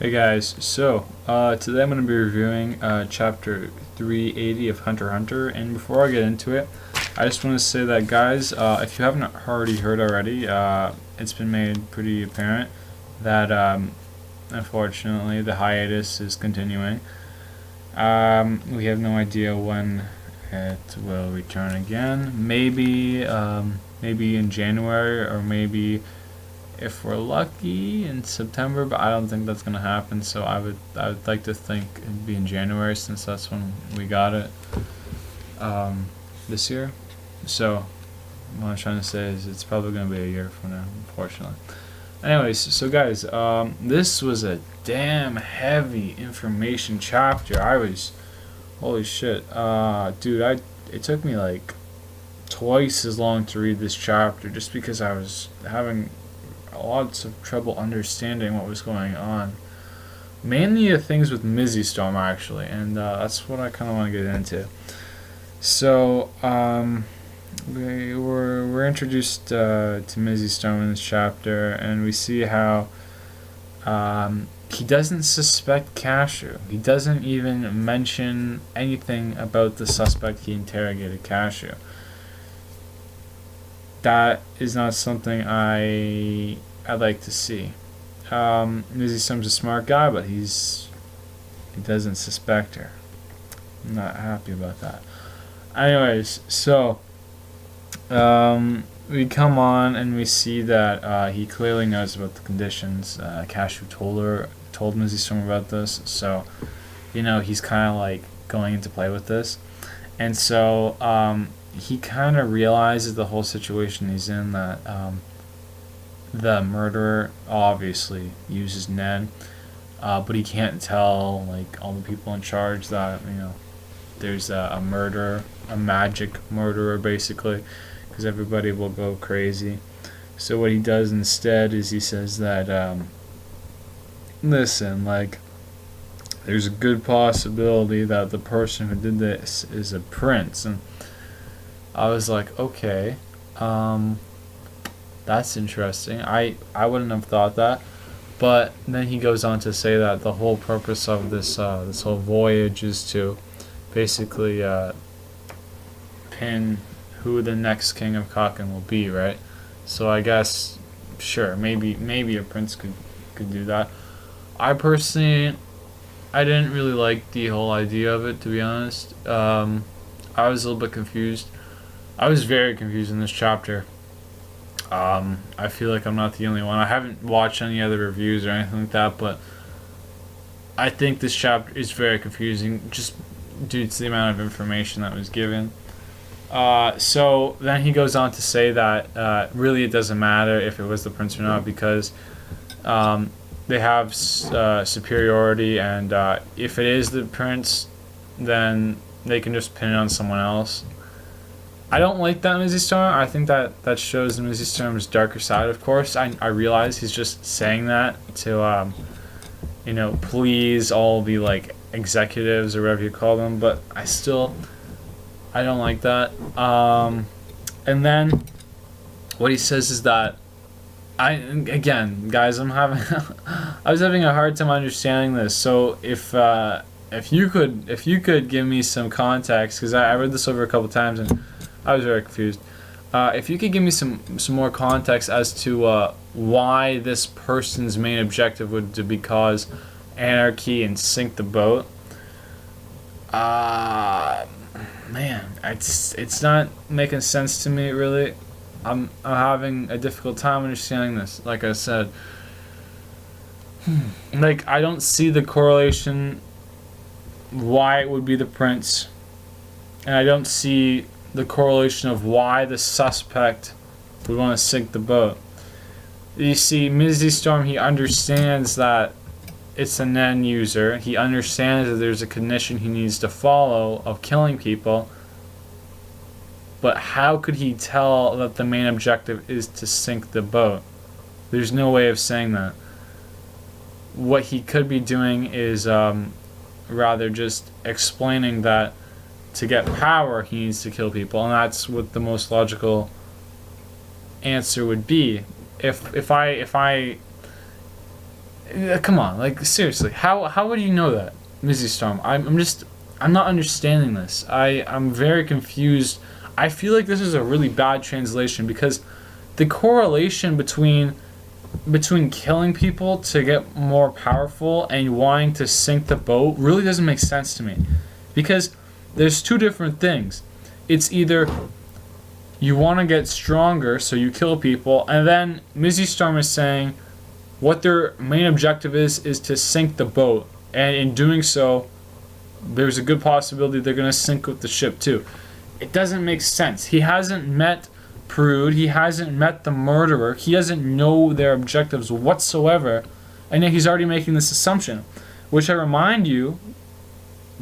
Hey guys, so today I'm going to be reviewing chapter 380 of Hunter x Hunter, and before I get into it, I just want to say that guys, if you haven't already heard already, it's been made pretty apparent that unfortunately the hiatus is continuing. We have no idea when it will return again. Maybe in January, or maybe if we're lucky in September, but I don't think that's gonna happen. So I would like to think it'd be in January, since that's when we got it this year. So what I'm trying to say is it's probably gonna be a year from now, unfortunately. Anyways, so guys, this was a damn heavy information chapter. Holy shit, dude, it took me like twice as long to read this chapter, just because I was having lots of trouble understanding what was going on. Mainly the things with Mizzy Storm, actually, and that's what I kind of want to get into. So, we're introduced to Mizzy Storm in this chapter, and we see how he doesn't suspect Cashew. He doesn't even mention anything about the suspect he interrogated, Cashew. That is not something I'd like to see. Mizzy Storm's a smart guy, but he doesn't suspect her. I'm not happy about that. Anyways, so we come on and we see that he clearly knows about the conditions. Cashew told Mizzy Storm about this, so he's kind of like going into play with this, and so he kind of realizes the whole situation he's in, that the murderer obviously uses Ned, but he can't tell like all the people in charge that there's a murderer, a magic murderer basically, because everybody will go crazy. So what he does instead is he says that listen, like, there's a good possibility that the person who did this is a prince. And I was like, okay, that's interesting. I wouldn't have thought that. But then he goes on to say that the whole purpose of this whole voyage is to basically pin who the next king of Kaken will be, right? So I guess, sure, maybe a prince could do that. I personally, I didn't really like the whole idea of it, to be honest. I was a little bit confused. I was very confused in this chapter. I feel like I'm not the only one. I haven't watched any other reviews or anything like that, but I think this chapter is very confusing, just due to the amount of information that was given. So then he goes on to say that really it doesn't matter if it was the prince or not, because they have superiority, and if it is the prince, then they can just pin it on someone else. I don't like that Mizzy Storm. I think that shows the Mizzy Storm's darker side, of course. I realize he's just saying that to please all the like executives or whatever you call them, but I don't like that. And then what he says is that again, guys, I was having a hard time understanding this. So if you could give me some context, because I read this over a couple times and I was very confused. If you could give me some more context as to why this person's main objective would to be cause anarchy and sink the boat. Man, it's not making sense to me, really. I'm having a difficult time understanding this. Like I said, like, I don't see the correlation why it would be the prince, and I don't see the correlation of why the suspect would want to sink the boat. You see, Mizzy Storm, he understands that it's a Nen user. He understands that there's a condition he needs to follow of killing people. But how could he tell that the main objective is to sink the boat? There's no way of saying that. What he could be doing is rather just explaining that to get power he needs to kill people, and that's what the most logical answer would be. If Come on, like seriously, how would you know that, Mizzy Storm? I'm not understanding this. I'm very confused. I feel like this is a really bad translation because the correlation between killing people to get more powerful and wanting to sink the boat really doesn't make sense to me, because there's two different things. It's either you want to get stronger, so you kill people, and then Mizzy Storm is saying what their main objective is to sink the boat, and in doing so, there's a good possibility they're going to sink with the ship too. It doesn't make sense. He hasn't met Prude, he hasn't met the murderer, he doesn't know their objectives whatsoever, and yet he's already making this assumption, which I remind you,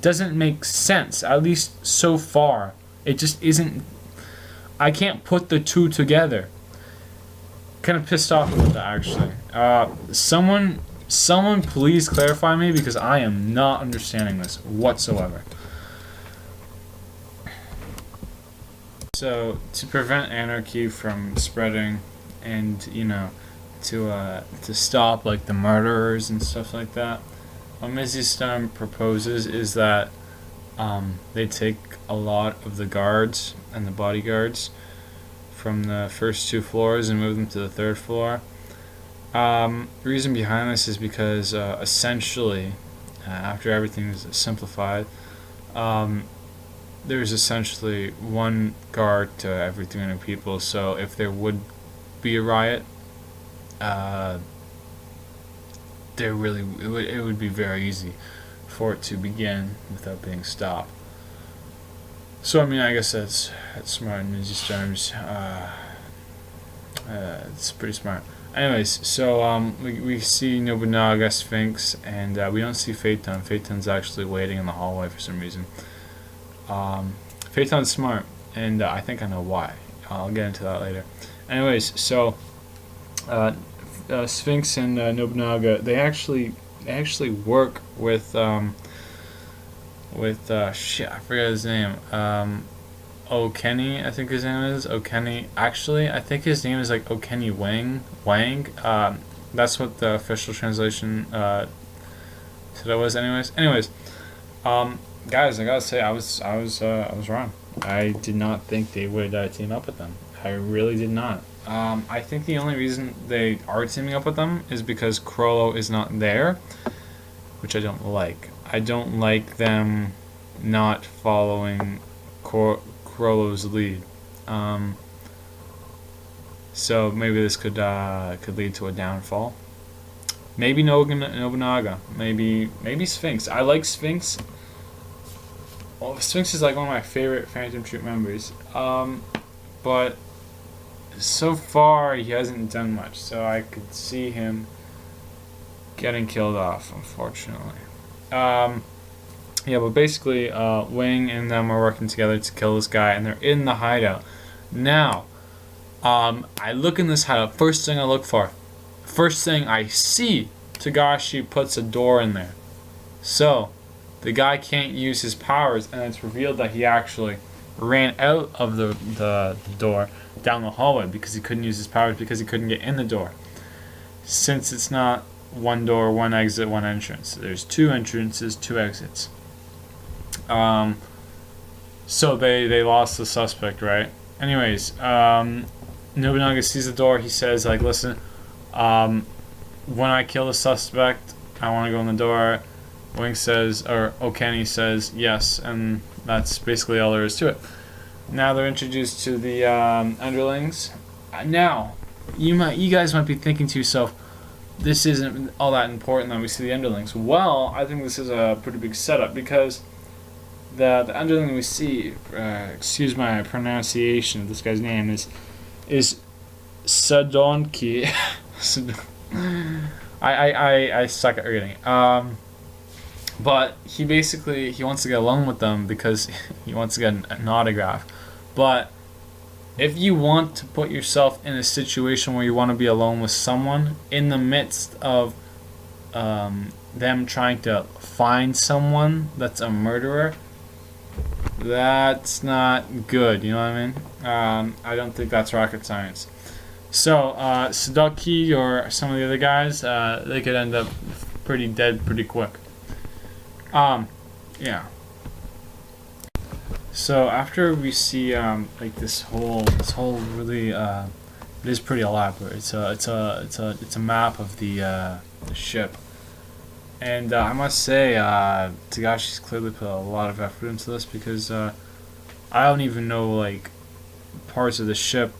doesn't make sense, at least so far. It just isn't. I can't put the two together. Kind of pissed off about that, actually. Someone please clarify me, because I am not understanding this whatsoever. So, to prevent anarchy from spreading, and to stop like the murderers and stuff like that, what Mizzy Storm proposes is that they take a lot of the guards and the bodyguards from the first two floors and move them to the third floor. The reason behind this is because essentially, after everything is simplified, there's essentially one guard to every 300 people. So if there would be a riot, it would be very easy for it to begin without being stopped. So I mean, I guess that's smart in Mizzy Storm's. It's pretty smart. Anyways, so we see Nobunaga, Sphinx, and we don't see Phaeton. Phaeton's actually waiting in the hallway for some reason. Phaeton's smart, and I think I know why. I'll get into that later. Anyways, so Sphinx and Nobunaga, they actually work with shit, I forgot his name. Okeni, I think his name is Okeni. Actually, I think his name is like Okeni Wang. That's what the official translation said it was. Anyways, guys, I gotta say, I was wrong. I did not think they would team up with them. I really did not. I think the only reason they are teaming up with them is because Chrollo is not there, which I don't like. I don't like them not following Chrollo's lead. So maybe this could lead to a downfall. Maybe Nobunaga. Maybe Sphinx. I like Sphinx. Well, Sphinx is like one of my favorite Phantom Troop members. But so far he hasn't done much, so I could see him getting killed off, unfortunately. Yeah, but basically, Wing and them are working together to kill this guy, and they're in the hideout. Now, I look in this hideout. First thing I see, Togashi puts a door in there. So, the guy can't use his powers, and it's revealed that he actually ran out of the door down the hallway because he couldn't use his powers, because he couldn't get in the door. Since it's not one door, one exit, one entrance. There's two entrances, two exits. So they lost the suspect, right? Anyways, Nobunaga sees the door. He says, like, listen, when I kill the suspect, I want to go in the door. Wing says, or Okeni says, yes, and that's basically all there is to it. Now they're introduced to the underlings. Now, you guys might be thinking to yourself, this isn't all that important that we see the underlings. Well, I think this is a pretty big setup, because the underling we see, excuse my pronunciation of this guy's name, is Sadonki. I suck at reading. But he wants to get along with them because he wants to get an autograph. But if you want to put yourself in a situation where you want to be alone with someone in the midst of them trying to find someone that's a murderer, that's not good, you know what I mean? I don't think that's rocket science. So Sadoki or some of the other guys, they could end up pretty dead pretty quick. Yeah. So after we see like this whole really it is pretty elaborate. It's a map of the ship, and I must say Togashi's clearly put a lot of effort into this because I don't even know like parts of the ship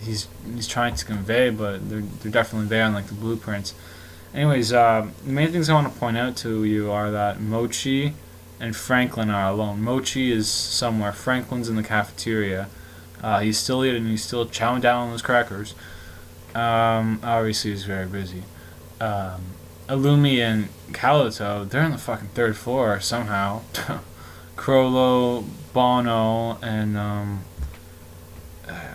he's trying to convey, but they're definitely there in like the blueprints. Anyways, the main things I want to point out to you are that Mochi and Franklin are alone. Mochi is somewhere. Franklin's in the cafeteria. He's still eating. He's still chowing down on those crackers. Obviously, he's very busy. Illumi and Kalito, they're on the fucking third floor somehow. Crollo, Bono, and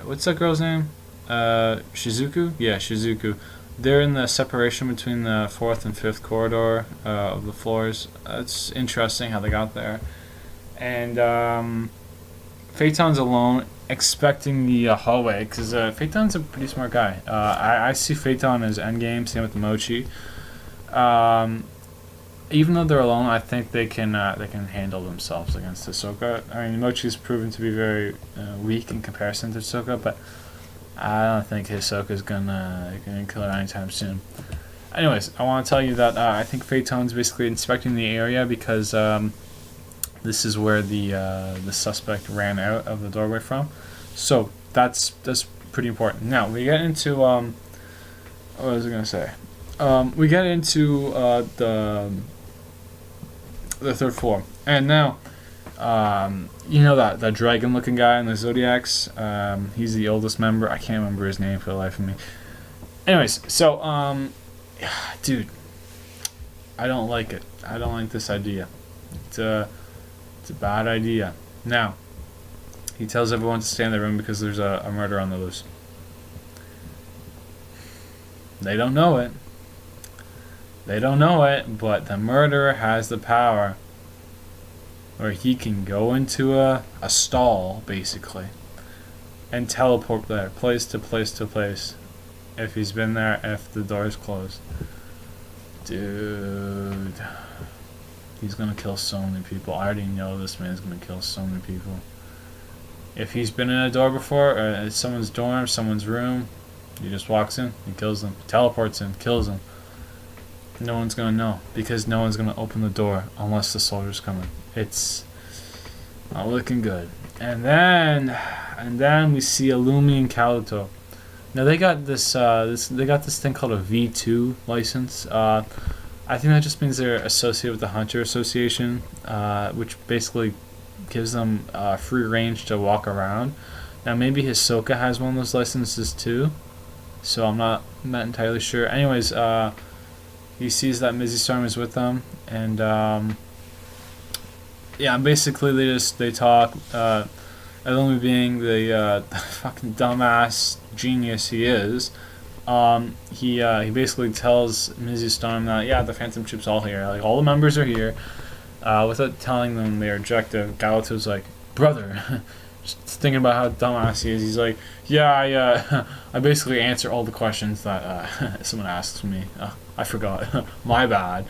what's that girl's name? Shizuku? Yeah, Shizuku. They're in the separation between the fourth and fifth corridor of the floors. It's interesting how they got there. And Phaeton's alone, expecting the hallway, because Phaeton's a pretty smart guy. I see Phaeton as endgame, same with Mochi. Even though they're alone, I think they can handle themselves against Hisoka. I mean, Mochi's proven to be very weak in comparison to Hisoka, but I don't think Hisoka's gonna kill her anytime soon. Anyways, I want to tell you that I think Phaeton's basically inspecting the area because this is where the suspect ran out of the doorway from. So that's pretty important. Now we get into what was I gonna say? We get into the third floor, and now you know that dragon looking guy in the Zodiacs. He's the oldest member. I can't remember his name for the life of me. Anyways, so dude, I don't like it. I don't like this idea. It's a bad idea. Now he tells everyone to stay in the room because there's a murder on the loose. They don't know it. They don't know it, but the murderer has the power where he can go into a stall, basically, and teleport there, place to place to place, if he's been there, if the door is closed. Dude, he's gonna kill so many people. I already know this man's gonna kill so many people. If he's been in a door before, or it's someone's dorm, someone's room, he just walks in, he kills them, teleports in, kills them. No one's gonna know because no one's gonna open the door unless the soldiers come in. It's not looking good. And then we see Illumi and Kalito. Now they got this thing called a V2 license. I think that just means they're associated with the Hunter Association, which basically gives them free range to walk around. Now maybe Hisoka has one of those licenses too, so I'm not entirely sure. Anyways, he sees that Mizzy Storm is with them, and yeah, basically they talk. Illumi being the fucking dumbass genius he is, he basically tells Mizzy Storm that yeah, the Phantom Troop's all here, like all the members are here, without telling them their objective. Galato's like, brother, just thinking about how dumbass he is. He's like, yeah, I basically answer all the questions that someone asks me. I forgot, my bad.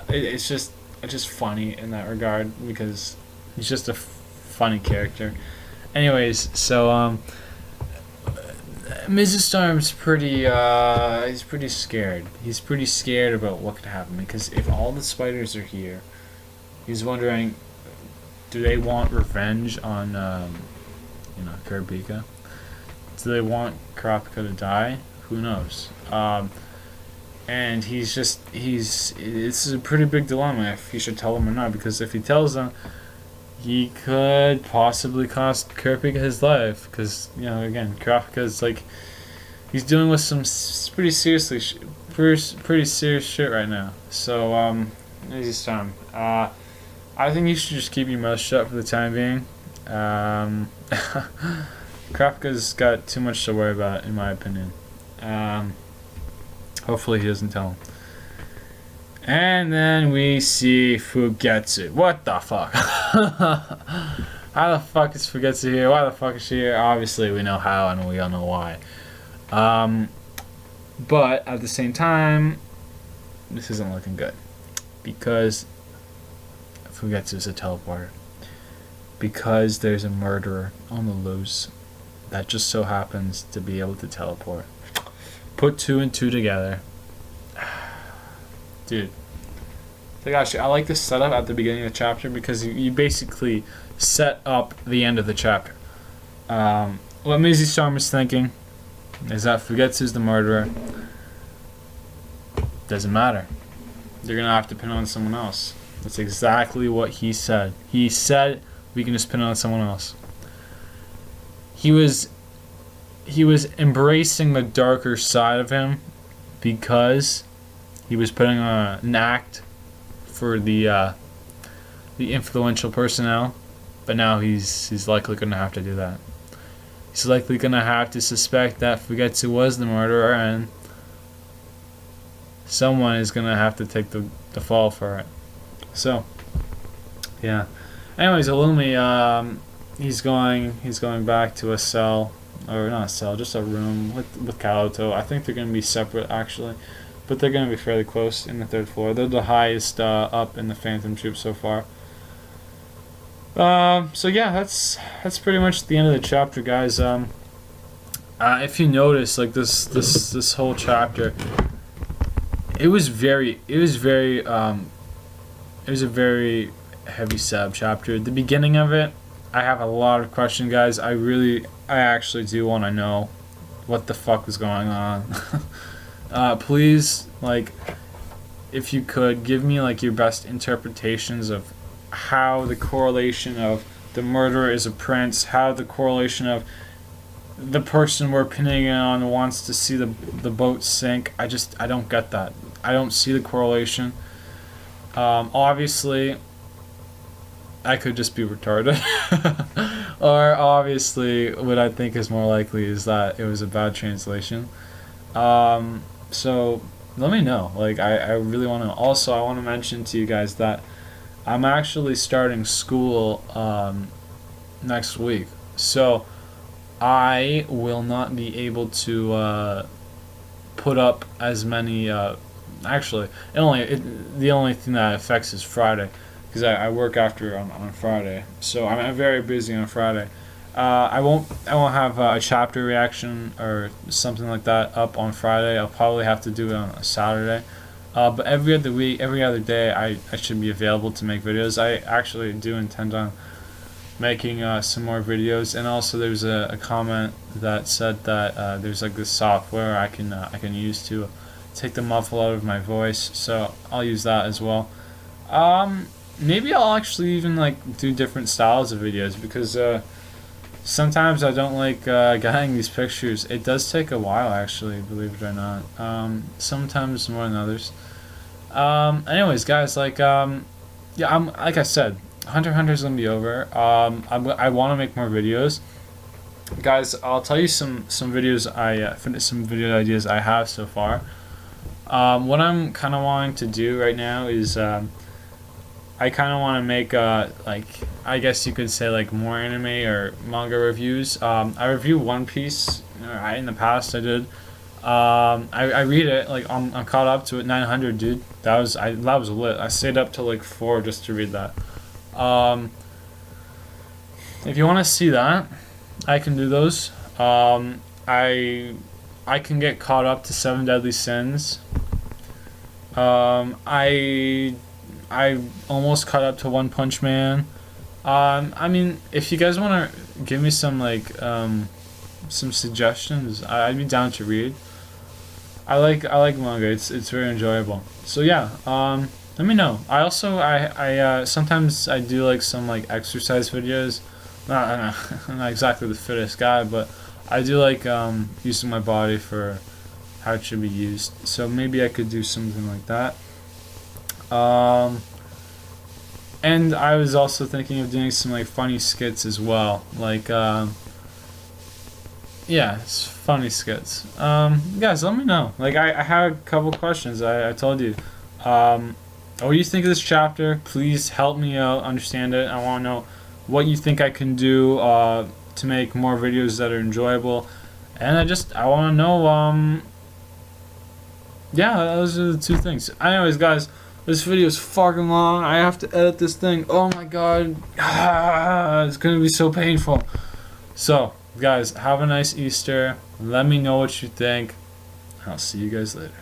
It's just funny in that regard because he's just a funny character. Anyways, so Mrs. Storm's he's pretty scared. He's pretty scared about what could happen because if all the spiders are here, he's wondering, do they want revenge on Kurapika? Do they want Kurapika to die? Who knows? And it's a pretty big dilemma if he should tell them or not, because if he tells them, he could possibly cost Kurapika his life, because, again, Kurapika is like, he's dealing with some pretty serious shit right now. So, Mizzy Storm, I think you should just keep your mouth shut for the time being. Kurapika's got too much to worry about, in my opinion. Hopefully he doesn't tell him. And then we see Fugetsu. What the fuck? I How the fuck is Fugetsu here? Why the fuck is she here? Obviously, we know how and we all know why. But at the same time, this isn't looking good. Because Fugetsu is a teleporter. Because there's a murderer on the loose that just so happens to be able to teleport. Put 2 and 2 together. Dude. Like, actually, I like this setup at the beginning of the chapter because you basically set up the end of the chapter. What Maisie Storm is thinking is that Fugetsu's the murderer. Doesn't matter. They're going to have to pin on someone else. That's exactly what he said. He said we can just pin on someone else. He was embracing the darker side of him because he was putting on an act for the influential personnel, but now he's likely going to have to do that. He's likely going to have to suspect that Fugetsu was the murderer, and someone is going to have to take the fall for it. So, yeah. Anyways, Illumi, he's going back to a cell, or not a cell, just a room with Kaoto. I think they're going to be separate, actually. But they're going to be fairly close in the 3rd floor. They're the highest up in the Phantom Troop so far. So yeah, that's pretty much the end of the chapter, guys. If you notice, like this whole chapter, it was a very heavy setup chapter. At the beginning of it, I have a lot of questions, guys. I actually do want to know what the fuck was going on. Please, like, if you could give me like your best interpretations of how the correlation of the murderer is a prince, how the correlation of the person we're pinning it on wants to see the boat sink. I don't get that. I don't see the correlation. Obviously, I could just be retarded. Or obviously, what I think is more likely is that it was a bad translation. So let me know. Like, I really want to. Also, I want to mention to you guys that I'm actually starting school next week, so I will not be able to put up as many. Actually, the only thing that affects is Friday, because I work after on Friday, so I'm very busy on Friday. I won't have a chapter reaction or something like that up on Friday. I'll probably have to do it on a Saturday. But every other week, every other day, I should be available to make videos. I actually do intend on making some more videos. And also, there's a comment that said that there's like this software I can use to take the muffle out of my voice. So I'll use that as well. Maybe I'll actually even like do different styles of videos, because sometimes I don't like getting these pictures. It does take a while, actually, believe it or not. Sometimes more than others. Anyways, guys, like, yeah, like I said, Hunter x Hunter's gonna be over. I want to make more videos, guys. I'll tell you some videos some video ideas I have so far. What I'm kind of wanting to do right now is I kind of want to make like, I guess you could say, like, more anime or manga reviews. I review One Piece. In the past, I did. I read it. Like, I'm caught up to it. 900, dude. That was lit. I stayed up till like 4 just to read that. If you want to see that, I can do those. I can get caught up to 7 Deadly Sins. I almost caught up to One Punch Man. I mean, if you guys want to give me some like some suggestions, I'd be down to read. I like manga. It's very enjoyable. So yeah, let me know. I also I sometimes I do like some like exercise videos. I'm not exactly the fittest guy, but I do like using my body for how it should be used. So maybe I could do something like that. And I was also thinking of doing some like funny skits as well, like yeah, it's funny skits. Guys, let me know. Like, I had a couple questions. I told you. What do you think of this chapter? Please help me out understand it. I want to know what you think I can do to make more videos that are enjoyable. And I want to know, yeah, those are the two things. Anyways, guys, this video is fucking long. I have to edit this thing. Oh my god. It's going to be so painful. So, guys, have a nice Easter. Let me know what you think. I'll see you guys later.